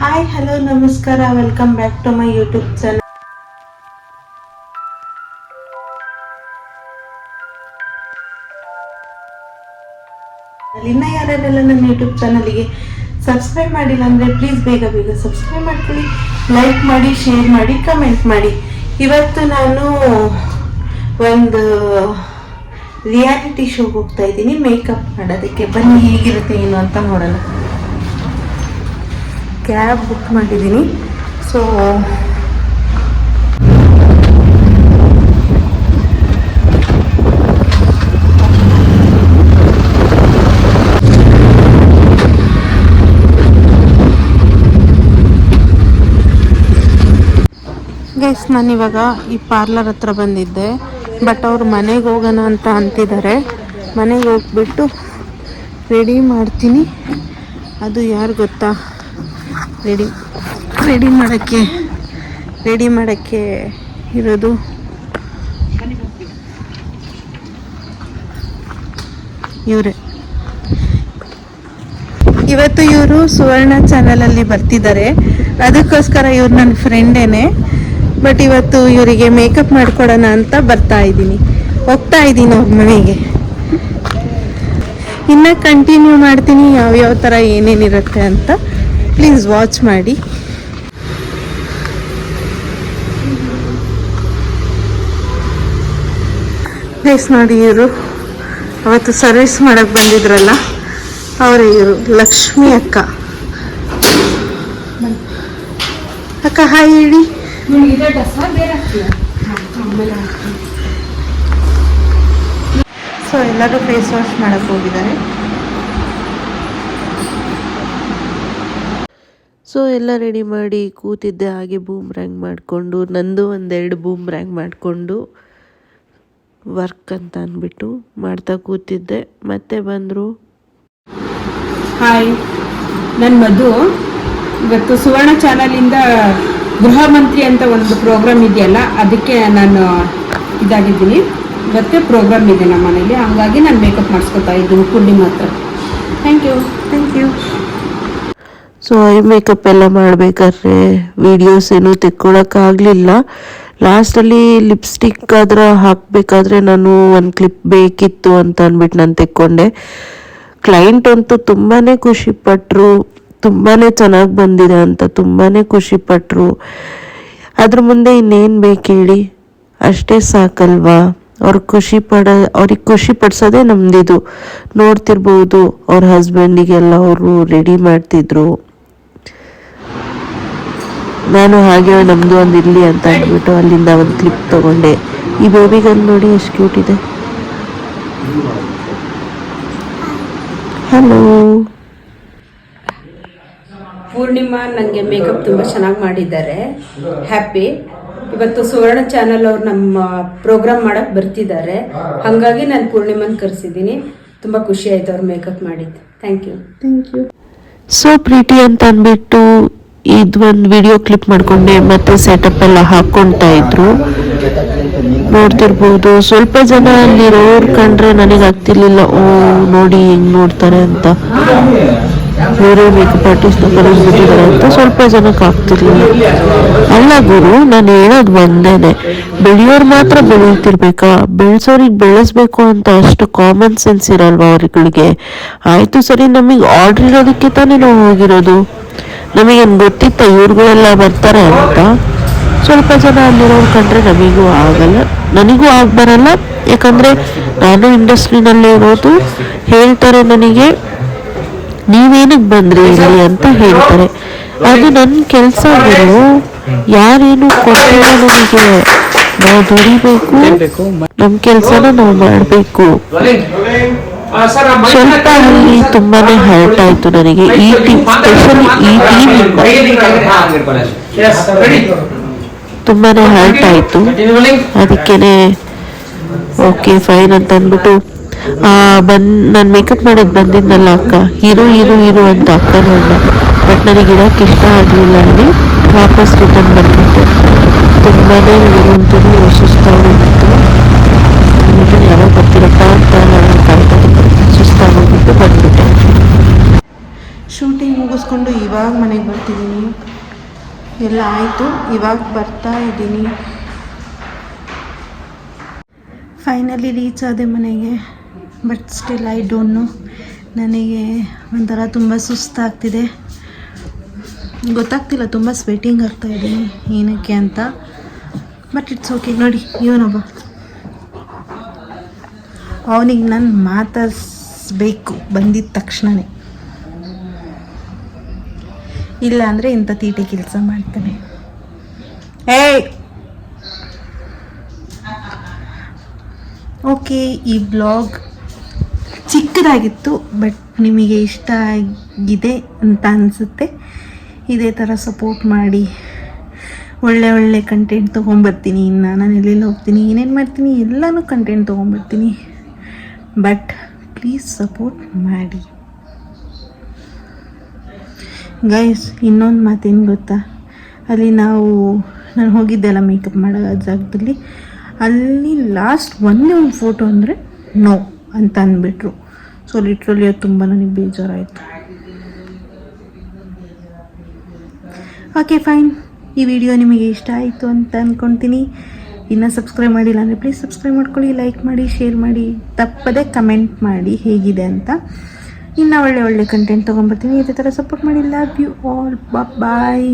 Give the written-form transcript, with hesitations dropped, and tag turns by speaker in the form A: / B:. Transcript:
A: Hi hello ನಮಸ್ಕಾರ, welcome back to my YouTube channel. ಇನ್ನ ಯಾರೆಲ್ಲ ನನ್ನ ಯೂಟ್ಯೂಬ್ ಚಾನಲ್ಗೆ ಸಬ್ಸ್ಕ್ರೈಬ್ ಮಾಡಿಲ್ಲ ಅಂದರೆ ಪ್ಲೀಸ್ ಬೇಗ ಬೇಗ ಸಬ್ಸ್ಕ್ರೈಬ್ ಮಾಡ್ಕೊಳ್ಳಿ, ಲೈಕ್ ಮಾಡಿ, ಶೇರ್ ಮಾಡಿ, ಕಮೆಂಟ್ ಮಾಡಿ. ಇವತ್ತು ನಾನು ಒಂದು ರಿಯಾಲಿಟಿ ಶೋಗೆ ಹೋಗ್ತಾ ಇದ್ದೀನಿ ಮೇಕಪ್ ಮಾಡೋದಕ್ಕೆ. ಬನ್ನಿ ಹೇಗಿರುತ್ತೆ ಏನು ಅಂತ ನೋಡೋಣ. ಕ್ಯಾಬ್ ಬುಕ್ ಮಾಡಿದ್ದೀನಿ. ಸೊ ಗೈಸ್, ನಾನಿವಾಗ ಈ ಪಾರ್ಲರ್ ಹತ್ರ ಬಂದಿದ್ದೆ. ಬಟ್ ಅವ್ರು ಮನೆಗೆ ಹೋಗೋಣ ಅಂತ ಅಂತಿದ್ದಾರೆ. ಮನೆಗೆ ಹೋಗ್ಬಿಟ್ಟು ರೆಡಿ ಮಾಡ್ತೀನಿ. ಅದು ಯಾರು ಗೊತ್ತಾ, ರೆಡಿ ಮಾಡೋಕ್ಕೆ ಇರೋದು ಇವರೇ. ಇವತ್ತು ಇವರು ಸುವರ್ಣ ಚಾನಲಲ್ಲಿ ಬರ್ತಿದ್ದಾರೆ. ಅದಕ್ಕೋಸ್ಕರ ಇವ್ರು ನನ್ನ ಫ್ರೆಂಡೇನೆ. ಬಟ್ ಇವತ್ತು ಇವರಿಗೆ ಮೇಕಪ್ ಮಾಡ್ಕೊಡೋಣ ಅಂತ ಹೋಗ್ತಾ ಇದ್ದೀನಿ ಅವ್ರ ಮನೆಗೆ. ಇನ್ನು ಕಂಟಿನ್ಯೂ ಮಾಡ್ತೀನಿ ಯಾವ್ಯಾವ ಥರ ಏನೇನಿರುತ್ತೆ ಅಂತ. ಪ್ಲೀಸ್ ವಾಚ್ ಮಾಡಿ. ಗೈಸ್ ನೋಡಿ, ಇವರು ಅವತ್ತು ಸರ್ವಿಸ್ ಮಾಡೋಕ್ಕೆ ಬಂದಿದ್ರಲ್ಲ ಅವರೇ ಇವರು, ಲಕ್ಷ್ಮಿ ಅಕ್ಕ. ಅಕ್ಕ ಹಾಯ್ ಹೇಳಿ. ಸೊ ಎಲ್ಲರೂ ಫೇಸ್ ವಾಶ್ ಮಾಡಕ್ಕೆ ಹೋಗಿದ್ದಾರೆ.
B: ಸೊ ಎಲ್ಲ ರೆಡಿ ಮಾಡಿ ಕೂತಿದ್ದೆ. ಹಾಗೆ ಬೂಮ್ರ್ಯಾಂಗ್ ಮಾಡಿಕೊಂಡು, ನಂದು ಒಂದೆರಡು ಬೂಮ್ರ್ಯಾಂಗ್ ಮಾಡಿಕೊಂಡು ವರ್ಕ್ ಅಂತ ಅಂದ್ಬಿಟ್ಟು ಮಾಡ್ತಾ ಕೂತಿದ್ದೆ. ಮತ್ತೆ ಬಂದರು.
C: ಹಾಯ್, ನನ್ನ ಮಧು. ಇವತ್ತು ಸುವರ್ಣ ಚಾನಲಿಂದ ಗೃಹ ಮಂತ್ರಿ ಅಂತ ಒಂದು ಪ್ರೋಗ್ರಾಮ್ ಇದೆಯಲ್ಲ, ಅದಕ್ಕೆ ನಾನು ಇದಾಗಿದ್ದೀನಿ. ಇವತ್ತೇ ಪ್ರೋಗ್ರಾಮ್ ಇದೆ ನಮ್ಮ ಮನೇಲಿ, ಹಂಗಾಗಿ ನಾನು ಮೇಕಪ್ ಮಾಡಿಸ್ಕೊತಾ ಇದ್ದೀನಿ ಪೂರ್ಣಿಮಾ ಹತ್ರ. Thank you.
B: So I makeup ಎಲ್ಲ ಮಾಡಬೇಕಾದ್ರೆ ವೀಡಿಯೋಸ್ ಏನೂ ತೆಕ್ಕೊಳಕ್ಕಾಗಲಿಲ್ಲ. ಲಾಸ್ಟಲ್ಲಿ ಲಿಪ್ಸ್ಟಿಕ್ ಆದ್ರೆ ಹಾಕಬೇಕಾದ್ರೆ ನಾನು ಒಂದು ಕ್ಲಿಪ್ ಬೇಕಿತ್ತು ಅಂತ ಅಂದ್ಬಿಟ್ಟು ನಾನು ತೆಕ್ಕೊಂಡೆ. ಕ್ಲೈಂಟ್ ಅಂತೂ ತುಂಬಾ ಖುಷಿಪಟ್ಟರು, ತುಂಬಾ ಚೆನ್ನಾಗಿ ಬಂದಿದೆ ಅಂತ ತುಂಬಾ ಖುಷಿಪಟ್ಟರು. ಅದ್ರ ಮುಂದೆ ಇನ್ನೇನು ಬೇಕು ಹೇಳಿ, ಅಷ್ಟೇ ಸಾಕಲ್ವಾ. ಅವ್ರಿಗೆ ಖುಷಿ ಪಡಿಸೋದೇ ನಮ್ದಿದು. ನೋಡ್ತಿರ್ಬೋದು, ಅವ್ರ ಹಸ್ಬೆಂಡಿಗೆಲ್ಲ ಅವರು ರೆಡಿ ಮಾಡ್ತಿದ್ರು. ನಾನು ಹಾಗೆ ನಮ್ಮದು ಒಂದು ಇರಲಿ ಅಂತ ಅಂದ್ಬಿಟ್ಟು ಅಲ್ಲಿಂದ ಒಂದು ಕ್ಲಿಪ್ ತೊಗೊಂಡೆ. ಈ ಬೇಬಿಗಂದು ನೋಡಿ ಎಷ್ಟು ಕ್ಯೂಟ್ ಇದೆ. ಹಲೋ.
C: ಪೂರ್ಣಿಮಾ ನನಗೆ ಮೇಕಪ್ ತುಂಬ ಚೆನ್ನಾಗಿ ಮಾಡಿದ್ದಾರೆ. ಹ್ಯಾಪಿ. ಇವತ್ತು ಸುವರ್ಣ ಚಾನಲ್ ಅವ್ರು ನಮ್ಮ ಪ್ರೋಗ್ರಾಮ್ ಮಾಡೋಕ್ಕೆ ಬರ್ತಿದ್ದಾರೆ, ಹಾಗಾಗಿ ನಾನು ಪೂರ್ಣಿಮಾನ ಕರೆಸಿದ್ದೀನಿ. ತುಂಬ ಖುಷಿ ಆಯ್ತು ಅವ್ರು ಮೇಕಪ್ ಮಾಡಿದ್ದು. Thank you.
B: ಸೊ ಪ್ರೀತಿ ಅಂತ ಅಂದ್ಬಿಟ್ಟು ಇದೊಂದು ವಿಡಿಯೋ ಕ್ಲಿಪ್ ಮಾಡ್ಕೊಂಡೆ. ಮತ್ತೆ ಸೆಟಪ್ ಎಲ್ಲ ಹಾಕ್ಕೊಳ್ತಾ ಇದ್ರು, ನೋಡ್ತಿರ್ಬೋದು. ಸ್ವಲ್ಪ ಜನ ಅಲ್ಲಿರೋರು ಕಂಡ್ರೆ ನನಗೆ ಆಗ್ತಿರ್ಲಿಲ್ಲ, ನೋಡಿ ಹೆಂಗ್ ನೋಡ್ತಾರೆ ಅಂತ. ಬೇರೆ ಮೇಕಪ್ ಆರ್ಟಿಸ್ಟ್ ಕರೆಸ್ಬಿಟ್ಟಿದ್ದಾರೆ ಅಂತ ಸ್ವಲ್ಪ ಜನಕ್ಕೆ ಆಗ್ತಿರ್ಲಿಲ್ಲ. ಅಲ್ಲ ಗುರು, ನಾನು ಹೇಳೋದು ಒಂದೇನೆ, ಬೆಳೆಯೋರು ಮಾತ್ರ ಬೆಳೀತಿರ್ಬೇಕಾ? ಬೆಳೆಸೋರಿಗೆ ಬೆಳೆಸ್ಬೇಕು ಅಂತ ಅಷ್ಟು ಕಾಮನ್ ಸೆನ್ಸ್ ಇರಲ್ವಾ ಅವ್ರಿಗೆ? ಆಯ್ತು ಸರಿ, ನಮಗೆ ಆರ್ಡ್ರ್ ಇರೋದಕ್ಕೆ ತಾನೇ ನಾವು ಹೋಗಿರೋದು. ನಮಗೇನು ಗೊತ್ತಿತ್ತ ಇವ್ರುಗಳೆಲ್ಲ ಬರ್ತಾರೆ ಅಂತ? ಸ್ವಲ್ಪ ಜನ ಅಲ್ಲಿರೋರು ಕಂಡ್ರೆ ನಮಗೂ ಆಗಲ್ಲ, ನನಗೂ ಬರಲ್ಲ. ಯಾಕಂದರೆ ನಾನು ಇಂಡಸ್ಟ್ರಿನಲ್ಲೇ ಇರೋದು. ಹೇಳ್ತಾರೆ ನನಗೆ, ನೀವೇನಕ್ಕೆ ಬಂದ್ರಿ ಇಲ್ಲಿ ಅಂತ ಹೇಳ್ತಾರೆ. ಅದು ನನ್ನ ಕೆಲಸ ಗುರು. ಯಾರೇನು ಕೊಟ್ಟಿಲ್ಲ ನಮಗೆ, ನಾವು ದುಡಿಬೇಕು, ನಮ್ಮ ಕೆಲಸನ ನಾವು ಮಾಡಬೇಕು. ಸ್ವಲ್ಪ ಅಲ್ಲಿ ತುಂಬಾನೇ ಹರ್ಟ್ ಆಯ್ತು ನನಗೆ, ಈ ಟೀಮ್ ಸ್ಪೆಷಲಿ ಈ ಟೀಮ್ ತುಂಬಾನೇ ಹರ್ಟ್ ಆಯ್ತು. ಅದಕ್ಕೇನೆ ಓಕೆ ಫೈನ್ ಅಂತ ಅಂದ್ಬಿಟ್ಟು ನಾನು ಮೇಕಪ್ ಮಾಡೋದು ಬಂದಿದ್ನಲ್ಲ ಅಕ್ಕ, ಇರು ಅಂತ ಅಕ್ಕ ನೋಡ. ಬಟ್ ನನಗೆ ಇರೋಕ್ಕೆ ಇಷ್ಟ ಆಗಲಿಲ್ಲ. ಅಲ್ಲಿ ವಾಪಸ್ ರಿಟರ್ನ್ ಬಂದ್ಬಿಟ್ಟೆ. ತುಂಬಾ ಇರುವಂತೂ ಸುಸ್ತಾಗೋಗಿತ್ತು. ಯಾವಾಗ ಬರ್ತಿರಪ್ಪ ಅಂತ ನಾನು ಕಾಯ್ತಾ ಸುಸ್ತಾಗೋಗ್ಬಿಟ್ಟು ಬಂದ್ಬಿಟ್ಟೆ.
A: ಶೂಟಿಂಗ್ ಮುಗಿಸ್ಕೊಂಡು ಇವಾಗ ಮನೆಗೆ ಬರ್ತಿದ್ದೀನಿ. ಎಲ್ಲ ಆಯಿತು, ಇವಾಗ ಬರ್ತಾ ಇದ್ದೀನಿ. ಫೈನಲಿ ರೀಚ್ ಆದೆ ಮನೆಗೆ. But still I don't know, ನನಗೆ ಒಂಥರ ತುಂಬ ಸುಸ್ತಾಗ್ತಿದೆ. ಗೊತ್ತಾಗ್ತಿಲ್ಲ, ತುಂಬ ಸ್ವೆಟಿಂಗ್ ಆಗ್ತಾ ಇದ್ದೀನಿ ಏನಕ್ಕೆ ಅಂತ. But it's okay. ನೋಡಿ ಇವನೊಬ್ಬ, ಅವನಿಗೆ ನಾನು ಮಾತಾಡಿಸ್ಬೇಕು ಬಂದಿದ್ದ ತಕ್ಷಣವೇ, ಇಲ್ಲ ಅಂದರೆ ಇಂಥ ತೀಟೆ ಕೆಲಸ ಮಾಡ್ತಾನೆ. ಏಯ್ ಓಕೆ, ಈ ಬ್ಲಾಗ್ ಚಿಕ್ಕದಾಗಿತ್ತು, ಬಟ್ ನಿಮಗೆ ಇಷ್ಟ ಆಗಿದೆ ಅಂತ ಅನಿಸುತ್ತೆ. ಇದೇ ಥರ ಸಪೋರ್ಟ್ ಮಾಡಿ, ಒಳ್ಳೆ ಕಂಟೆಂಟ್ ತೊಗೊಂಬರ್ತೀನಿ. ಇನ್ನು ನಾನು ಎಲ್ಲೆಲ್ಲಿ ಹೋಗ್ತೀನಿ, ಏನೇನು ಮಾಡ್ತೀನಿ ಎಲ್ಲನೂ ಕಂಟೆಂಟ್ ತೊಗೊಂಬರ್ತೀನಿ. ಬಟ್ ಪ್ಲೀಸ್ ಸಪೋರ್ಟ್ ಮಾಡಿ ಗೈಸ್. ಇನ್ನೊಂದು ಮಾತೇನು ಗೊತ್ತಾ, ಅಲ್ಲಿ ನಾನು ಹೋಗಿದ್ದೆಲ್ಲ ಮೇಕಪ್ ಮಾಡೋ ಜಾಗದಲ್ಲಿ, ಅಲ್ಲಿ ಲಾಸ್ಟ್ ಒಂದೇ ಒಂದು ಫೋಟೋ ಅಂದರೆ ನೋ ಅಂತ ಅಂದ್ಬಿಟ್ರು. ಸೊ ಲಿಟ್ರಲಿ ಅದು ತುಂಬ ನನಗೆ ಬೇಜಾರಾಯಿತು. ಓಕೆ ಫೈನ್, ಈ ವಿಡಿಯೋ ನಿಮಗೆ ಇಷ್ಟ ಆಯಿತು ಅಂತ ಅಂದ್ಕೊತೀನಿ. ಇನ್ನು ಸಬ್ಸ್ಕ್ರೈಬ್ ಮಾಡಿಲ್ಲ ಅಂದರೆ ಪ್ಲೀಸ್ ಸಬ್ಸ್ಕ್ರೈಬ್ ಮಾಡ್ಕೊಳ್ಳಿ, ಲೈಕ್ ಮಾಡಿ, ಶೇರ್ ಮಾಡಿ, ತಪ್ಪದೆ ಕಮೆಂಟ್ ಮಾಡಿ ಹೇಗಿದೆ ಅಂತ. ಇನ್ನು ಒಳ್ಳೆ ಕಂಟೆಂಟ್ ತೊಗೊಂಬರ್ತೀನಿ. ಇದೇ ಥರ ಸಪೋರ್ಟ್ ಮಾಡಿ. Love you all, bye.